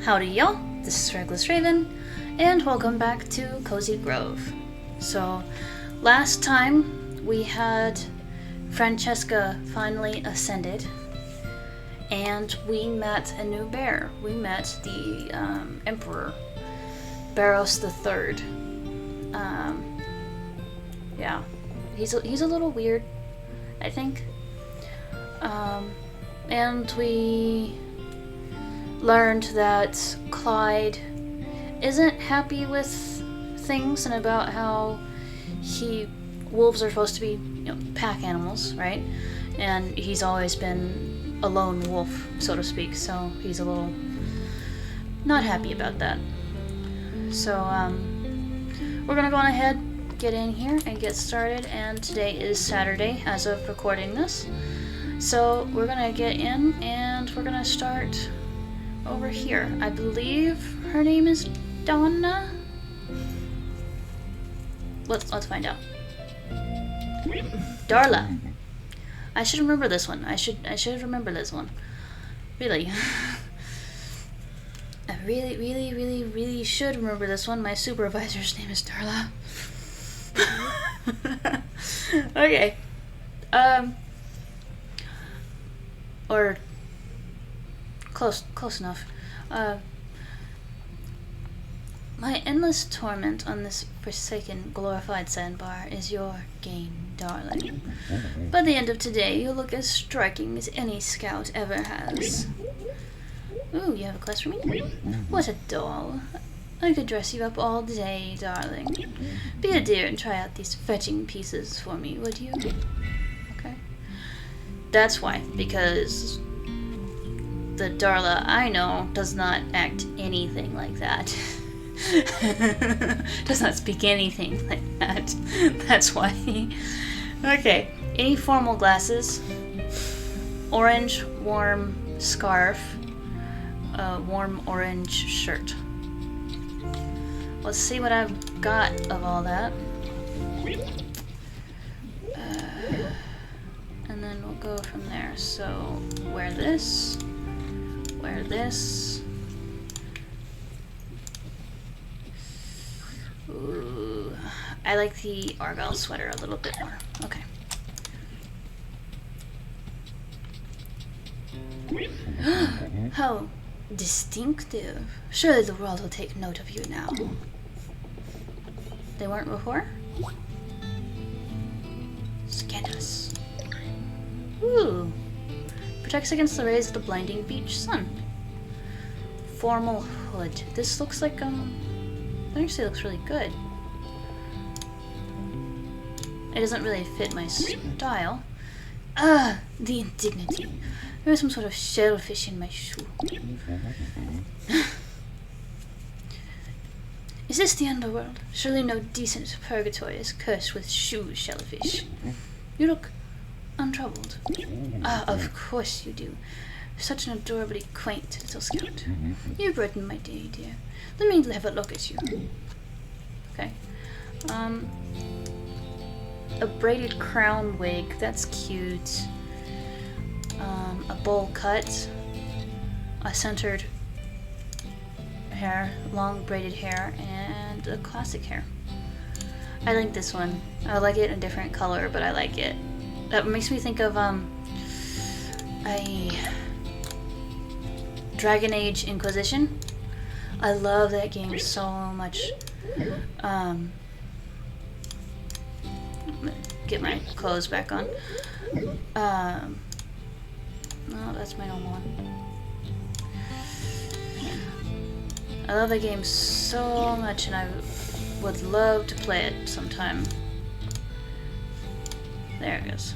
Howdy y'all, this is Reckless Raven, and welcome back to Cozy Grove. So, last time we had Francesca finally ascended, and we met a new bear. We met the Emperor, Barros III. Yeah, he's a little weird, I think. And we learned that Clyde isn't happy with things and about how wolves are supposed to be, pack animals, right? And he's always been a lone wolf, so to speak, so he's a little not happy about that. So, we're gonna go on ahead, get in here, and get started, and today is Saturday as of recording this. So, we're gonna get in, and we're gonna start over here. I believe her name is Donna? Let's find out. Darla. I should remember this one. I should remember this one. Really. I really should remember this one. My supervisor's name is Darla. Okay. Or close enough. My endless torment on this forsaken, glorified sandbar is your gain, darling. By the end of today, you'll look as striking as any scout ever has. Ooh, you have a quest for me? What a doll. I could dress you up all day, darling. Be a dear and try out these fetching pieces for me, would you? Okay. That's why, because the Darla I know does not act anything like that. Does not speak anything like that. That's why. Okay. Any formal glasses? Orange warm scarf. Warm orange shirt. Let's see what I've got of all that. And then we'll go from there. So, wear this. Wear this. Ooh, I like the Argyle sweater a little bit more. Okay. How distinctive. Surely the world will take note of you now. They weren't before? Scandalous. Ooh. Protects against the rays of the blinding beach sun. Formal hood. This looks like, it actually looks really good. It doesn't really fit my style. Ah, the indignity. There's some sort of shellfish in my shoe. Is this the underworld? Surely no decent purgatory is cursed with shoe shellfish. You look untroubled. Ah, of course you do. Such an adorably quaint little scout. You brighten my day, dear. Let me have a look at you. Okay. A braided crown wig. That's cute. A bowl cut. A centered hair. Long braided hair. And a classic hair. I like this one. I like it in a different color, but I like it. That makes me think of, a Dragon Age Inquisition. I love that game so much. Get my clothes back on. No, that's my normal one. I love that game so much, and I would love to play it sometime. There it goes.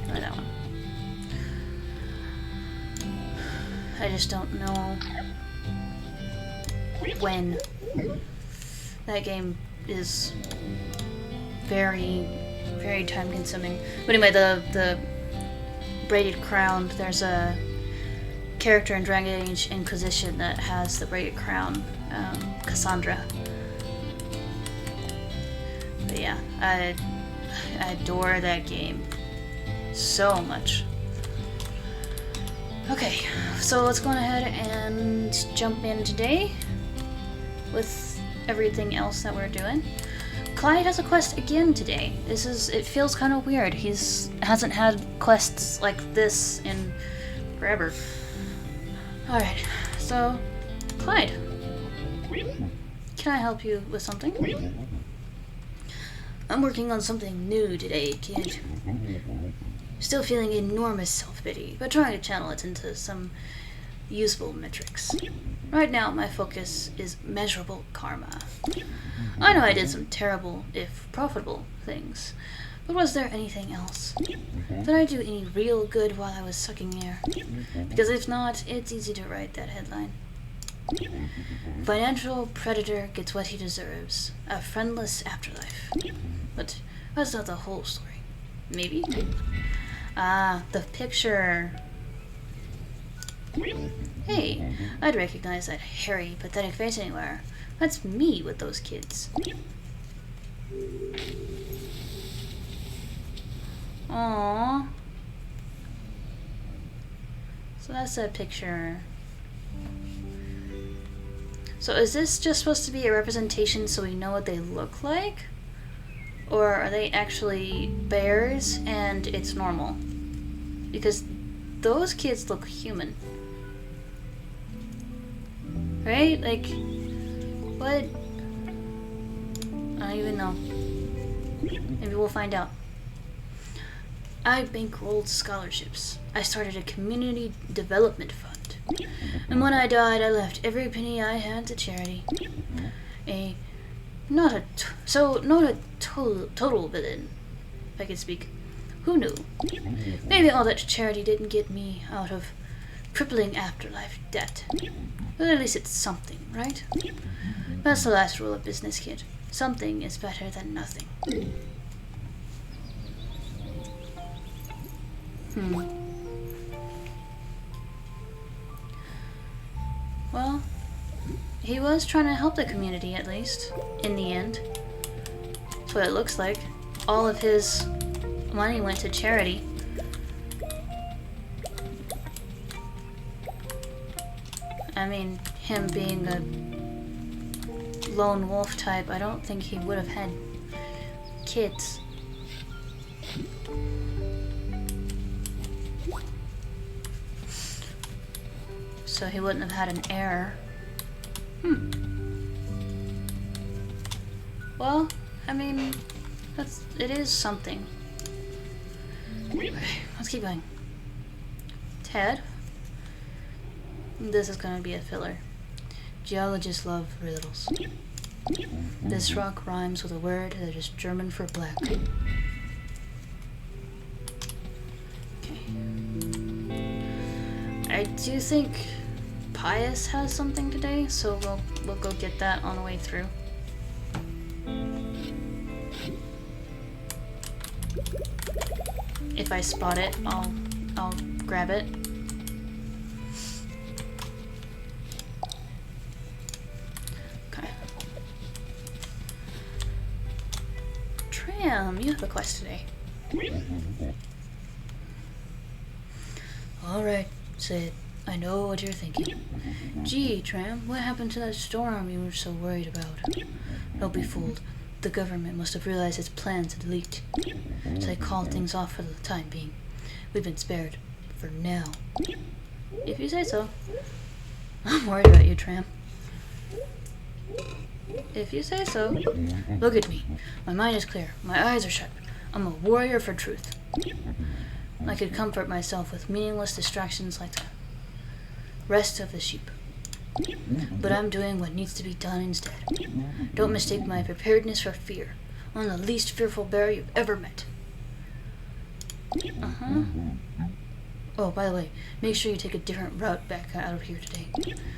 Try that one. I just don't know when. That game is very, very time consuming. But anyway, the braided crown, there's a character in Dragon Age Inquisition that has the braided crown, Cassandra. But yeah, I adore that game so much. Okay, so let's go ahead and jump in today with everything else that we're doing. Clyde has a quest again today. It feels kind of weird. Hasn't had quests like this in forever. Alright, so Clyde, can I help you with something? I'm working on something new today, kid. Still feeling enormous self-pity, but trying to channel it into some useful metrics. Right now, my focus is measurable karma. I know I did some terrible, if profitable, things, but was there anything else? Did I do any real good while I was sucking air? Because if not, it's easy to write that headline. Financial predator gets what he deserves. A friendless afterlife. But that's not the whole story. Maybe? Ah, the picture. Hey, I'd recognize that hairy, pathetic face anywhere. That's me with those kids. Aww. So that's a picture. So is this just supposed to be a representation so we know what they look like? Or are they actually bears and it's normal? Because those kids look human. Right? Like, what? I don't even know. Maybe we'll find out. I bankrolled scholarships. I started a community development fund. And when I died, I left every penny I had to charity. Not a total villain, if I could speak. Who knew? Maybe all that charity didn't get me out of crippling afterlife debt. But at least it's something, right? That's the last rule of business, kid. Something is better than nothing. Well, he was trying to help the community, at least, in the end. That's what it looks like. All of his money went to charity. I mean, him being a lone wolf type, I don't think he would have had kids. So he wouldn't have had an heir. Well, I mean, it is something. Okay, let's keep going. Ted? This is gonna be a filler. Geologists love riddles. This rock rhymes with a word that is German for black. Okay. I do think Pius has something today, so we'll go get that on the way through. If I spot it, I'll grab it. Okay. Tram, you have a quest today. Alright, Sid. I know what you're thinking. Gee, Tram, what happened to that storm you were so worried about? Don't be fooled. The government must have realized its plans had leaked. So they called things off for the time being. We've been spared. For now. If you say so. I'm worried about you, Tram. If you say so. Look at me. My mind is clear. My eyes are sharp. I'm a warrior for truth. I could comfort myself with meaningless distractions like the rest of the sheep. But I'm doing what needs to be done instead. Don't mistake my preparedness for fear. I'm the least fearful bear you've ever met. Oh, by the way, make sure you take a different route back out of here today.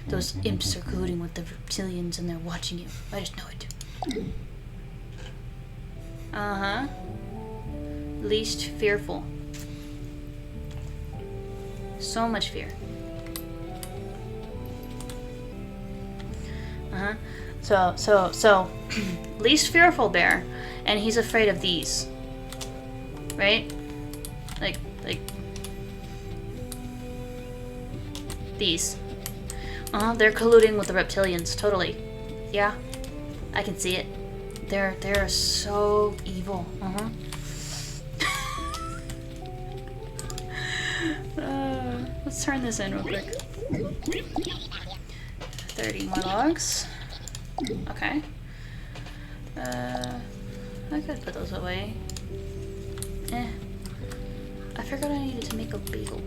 Those imps are colluding with the reptilians and they're watching you. I just know it. Least fearful. So much fear. So, least fearful bear, and he's afraid of these. Right? Like, These. They're colluding with the reptilians, totally. Yeah, I can see it. They're so evil. Let's turn this in real quick. 30 more logs. Okay. I could put those away. I forgot I needed to make a bagel.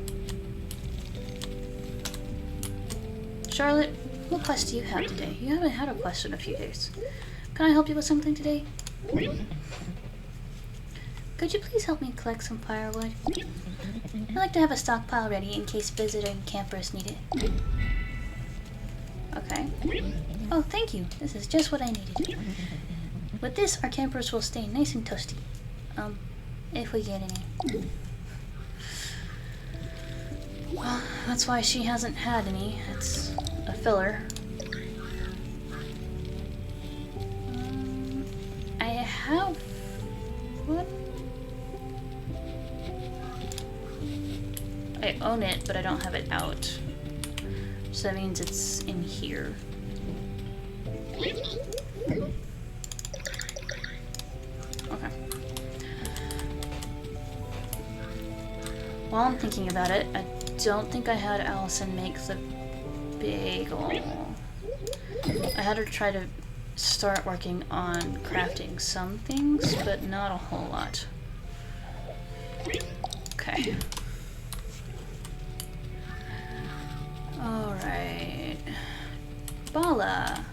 Charlotte, what quest do you have today? You haven't had a quest in a few days. Can I help you with something today? Could you please help me collect some firewood? I'd like to have a stockpile ready in case visiting campers need it. Okay. Oh, thank you. This is just what I needed. With this, our campers will stay nice and toasty. If we get any. Well, that's why she hasn't had any. It's a filler. I have one. I own it, but I don't have it out. So that means it's in here. Okay. While I'm thinking about it, I don't think I had Allison make the bagel. I had her try to start working on crafting some things, but not a whole lot. Okay. Alright. Bala.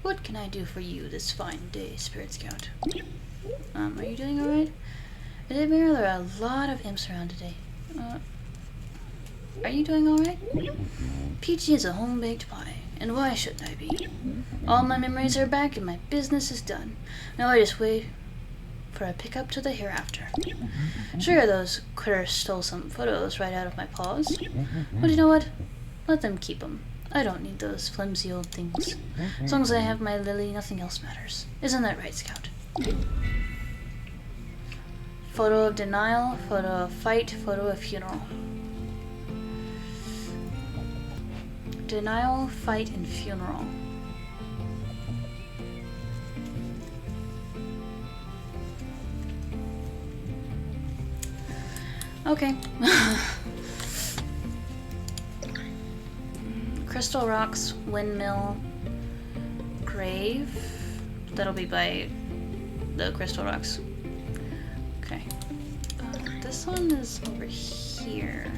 What can I do for you this fine day, Spirit Scout? Are you doing alright? It did mirror there are a lot of imps around today. Are you doing alright? Peachy is a home-baked pie, and why shouldn't I be? All my memories are back and my business is done. Now I just wait for a pickup to the hereafter. Sure, those critters stole some photos right out of my paws. But you know what? Let them keep them. I don't need those flimsy old things. As long as I have my Lily, nothing else matters. Isn't that right, Scout? Photo of denial, photo of fight, photo of funeral. Denial, fight, and funeral. Okay. Crystal Rocks, Windmill, Grave. That'll be by the Crystal Rocks. Okay. This one is over here.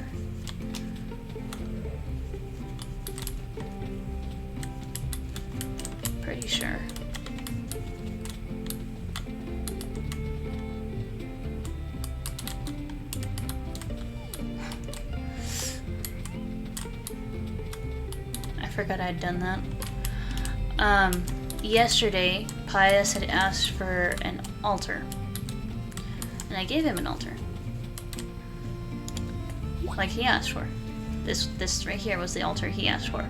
Pretty sure. I forgot I'd done that. Yesterday, Pius had asked for an altar. And I gave him an altar. Like he asked for. This right here was the altar he asked for.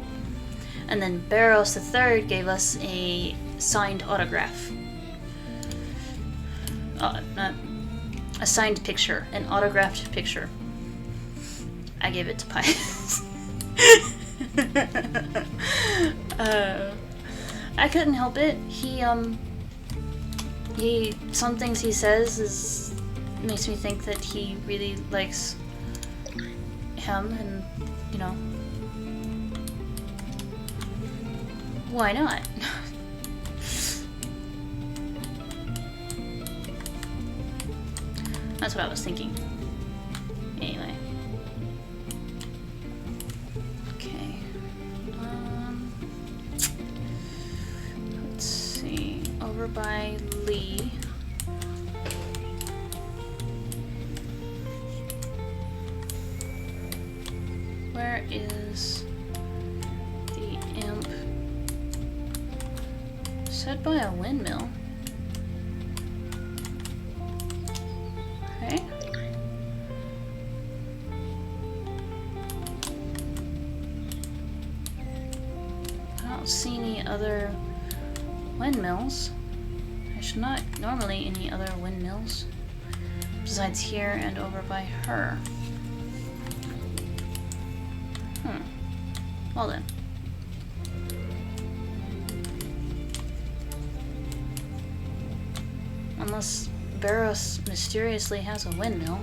And then Barros III gave us a signed autograph. A signed picture. An autographed picture. I gave it to Pius. I couldn't help it. He some things he says makes me think that he really likes him, and you know, why not? That's what I was thinking. Anyway. Okay. Let's see. Over by Lee. Where is the imp? Said by a windmill. Okay. I don't see any other windmills. There's not normally any other windmills. besides here and over by her. Well then. Unless Barrows mysteriously has a windmill.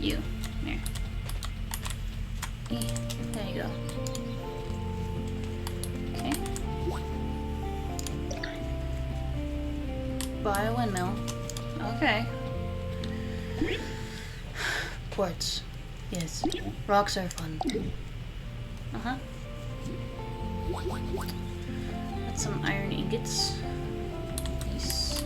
You. Here. There you go. Okay. Buy a windmill. Okay. Quartz. Yes. Rocks are fun. Uh-huh. Got some iron ingots. Nice.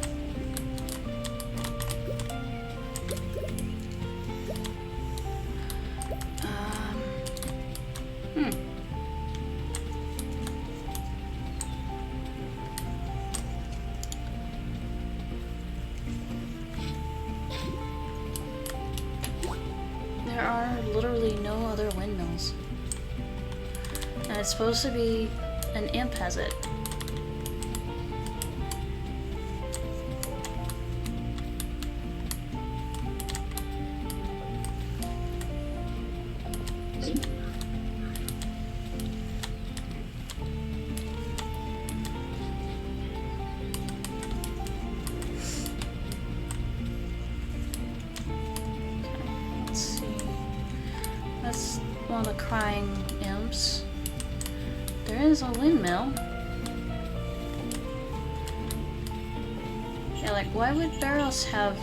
There are literally no other windmills. And it's supposed to be an imp has it. Let's see. That's one of the crying imps. There is a windmill. Yeah, like, why would Barrows have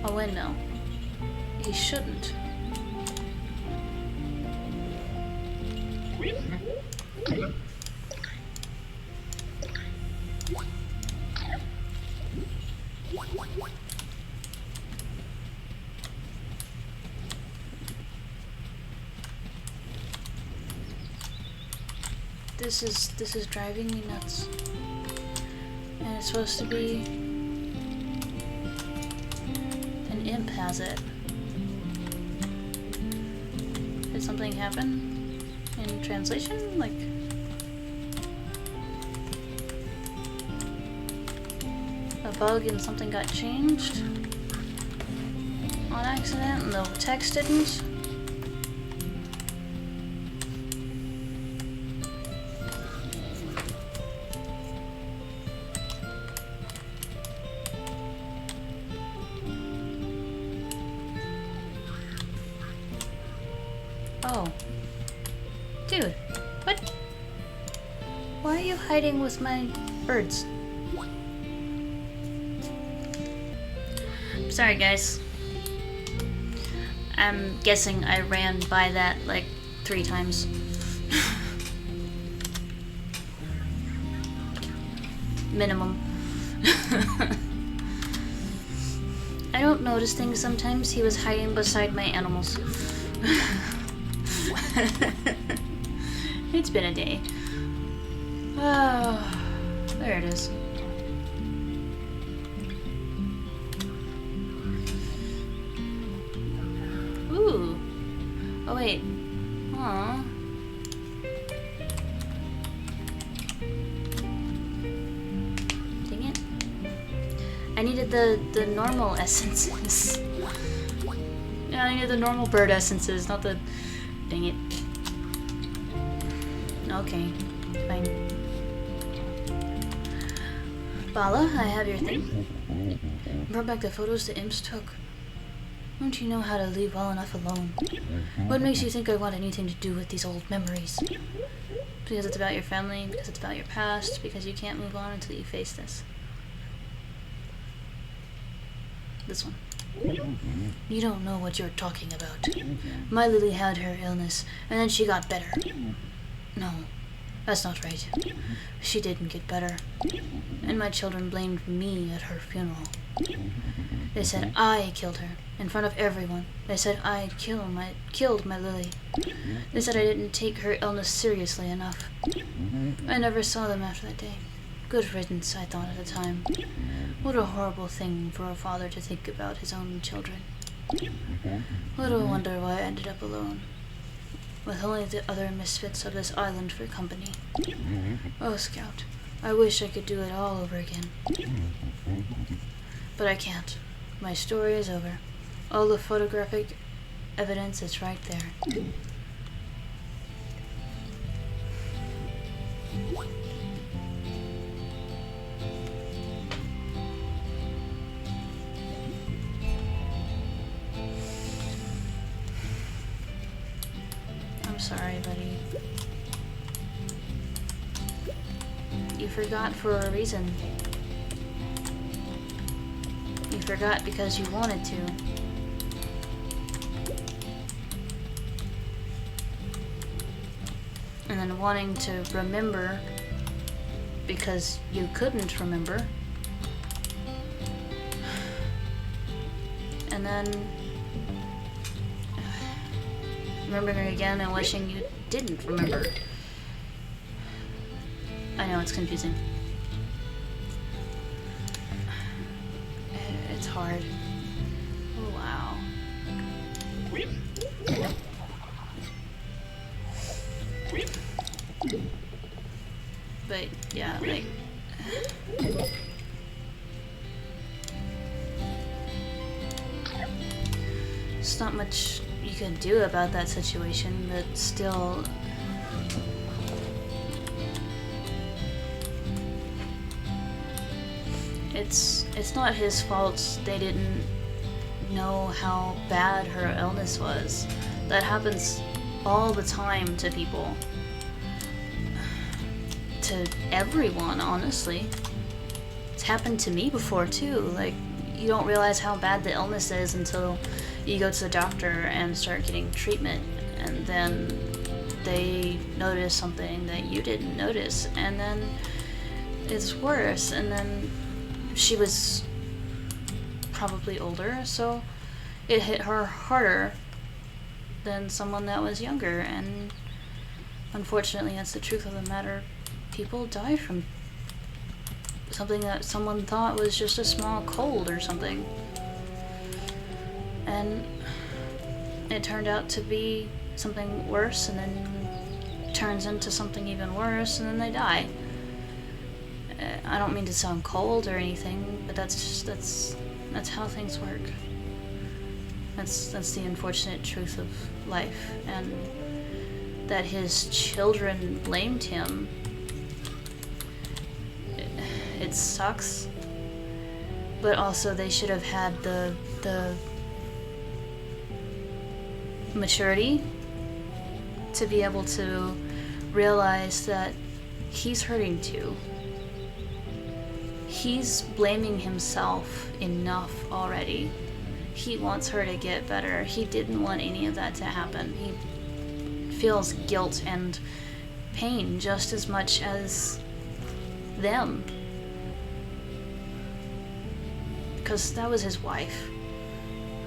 a windmill? He shouldn't. This is driving me nuts. And it's supposed to be an imp has it. Did something happen in translation? Like a bug and something got changed on accident and the text didn't? Oh. Dude, what? Why are you hiding with my birds? Sorry, guys. I'm guessing I ran by that like 3 times. Minimum. I don't notice things sometimes. He was hiding beside my animals. It's been a day. Oh, there it is. Ooh. Oh wait. Aww. Dang it. I needed the normal essences. Yeah, I needed the normal bird essences, not the... Dang it. Okay, fine. Bala, I have your thing. Brought back the photos the imps took. Don't you know how to leave well enough alone? What makes you think I want anything to do with these old memories? Because it's about your family, because it's about your past, because you can't move on until you face this. This one. You don't know what you're talking about. My Lily had her illness, and then she got better. No, that's not right. She didn't get better. And my children blamed me at her funeral. They said I killed her, in front of everyone. They said I killed my Lily. They said I didn't take her illness seriously enough. I never saw them after that day. Good riddance, I thought at the time. What a horrible thing for a father to think about his own children. Little wonder why I ended up alone, with only the other misfits of this island for company. Oh, Scout, I wish I could do it all over again. But I can't. My story is over. All the photographic evidence is right there. I'm sorry, buddy. You forgot for a reason. You forgot because you wanted to. And then wanting to remember because you couldn't remember. And then remembering again and wishing you didn't remember. I know it's confusing. It's hard. Oh, wow. But yeah, like there's not much you can do about that situation, but still it's not his fault they didn't know how bad her illness was. That happens all the time to people. To everyone, honestly. It's happened to me before too. Like, you don't realize how bad the illness is until you go to the doctor and start getting treatment, and then they notice something that you didn't notice, and then it's worse. And then she was probably older, so it hit her harder than someone that was younger, and unfortunately that's the truth of the matter. People die from something that someone thought was just a small cold or something, and it turned out to be something worse, and then turns into something even worse, and then they die. I don't mean to sound cold or anything, but that's how things work. That's the unfortunate truth of life, and that his children blamed him. It sucks, but also they should have had the maturity to be able to realize that he's hurting too. He's blaming himself enough already. He wants her to get better. He didn't want any of that to happen. He feels guilt and pain just as much as them. Because that was his wife.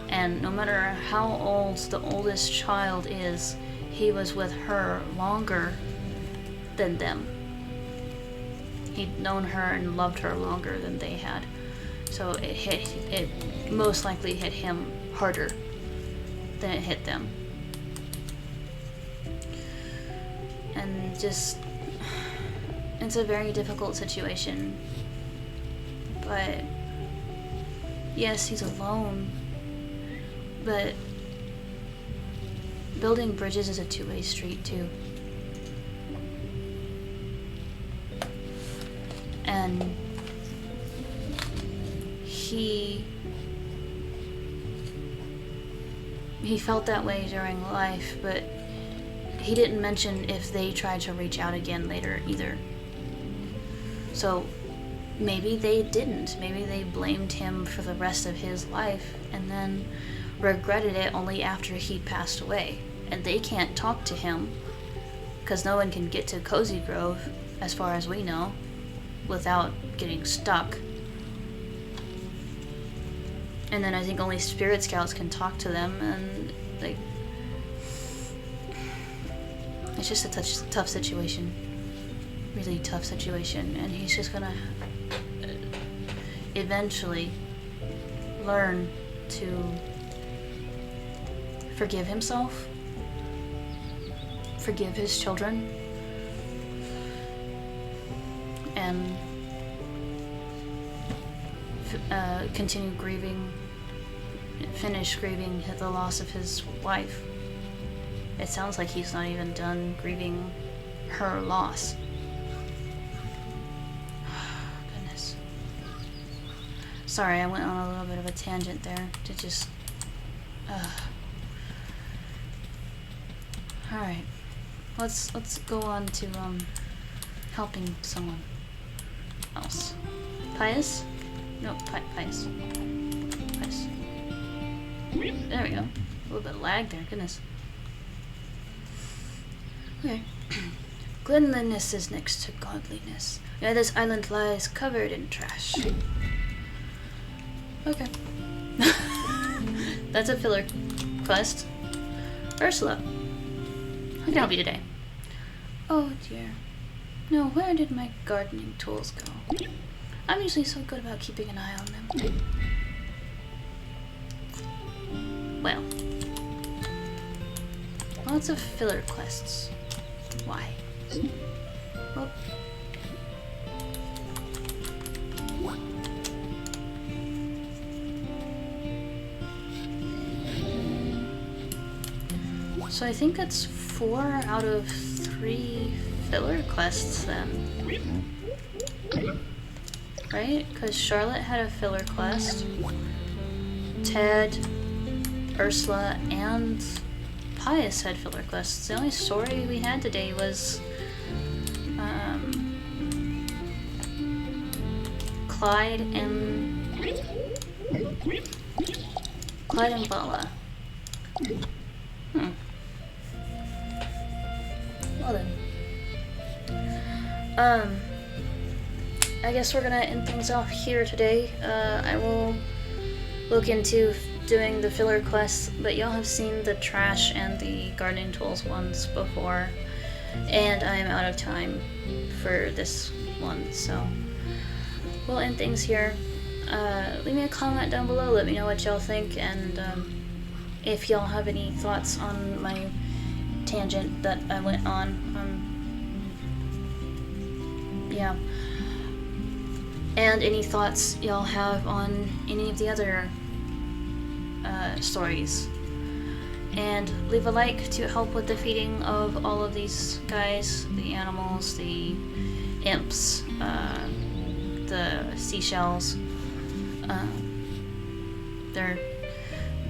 And no matter how old the oldest child is, he was with her longer than them. He'd known her and loved her longer than they had. So it most likely hit him harder than it hit them. And just, it's a very difficult situation. But yes, he's alone, but building bridges is a two-way street too. And he felt that way during life, but he didn't mention if they tried to reach out again later either. So maybe they didn't. Maybe they blamed him for the rest of his life and then regretted it only after he'd passed away. And they can't talk to him because no one can get to Cozy Grove, as far as we know, without getting stuck. And then I think only Spirit Scouts can talk to them, and like, it's just a tough situation. Really tough situation, and he's just gonna eventually learn to forgive himself, forgive his children, and continue grieving, finish grieving the loss of his wife. It sounds like he's not even done grieving her loss. Goodness. Sorry, I went on a little bit of a tangent there to just... Alright. Let's go on to helping someone else. Pious? No, Pious. Pious. There we go. A little bit of lag there, goodness. Okay. Cleanliness is next to godliness. Yeah, this island lies covered in trash. Okay. That's a filler quest. Ursula. How can I help you today? Oh dear. No, where did my gardening tools go? I'm usually so good about keeping an eye on them. Well. Lots of filler quests. Why? Well. So I think that's 4 out of 3 filler quests then. Right? Because Charlotte had a filler quest. Ted, Ursula, and Pious had filler quests. The only story we had today was Clyde and Bella. Well then. I guess we're gonna end things off here today. I will look into doing the filler quests, but y'all have seen the trash and the gardening tools ones before, and I am out of time for this one, so we'll end things here. Leave me a comment down below, let me know what y'all think, and if y'all have any thoughts on my tangent that I went on. Yeah. And any thoughts y'all have on any of the other stories. And leave a like to help with the feeding of all of these guys, the animals, the imps, the seashells. They're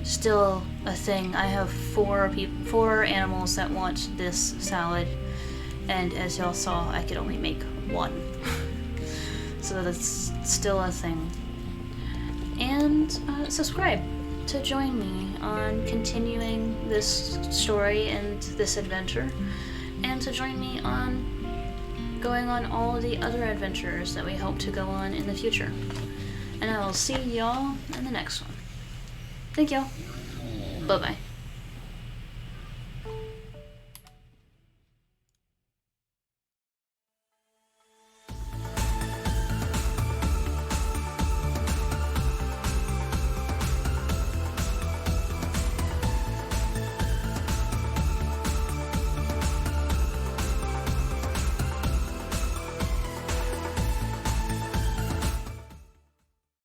still a thing. I have 4 animals that want this salad, and as y'all saw, I could only make 1. So that's still a thing. And subscribe to join me on continuing this story and this adventure, and to join me on going on all the other adventures that we hope to go on in the future. And I will see y'all in the next one. Thank y'all. Bye-bye.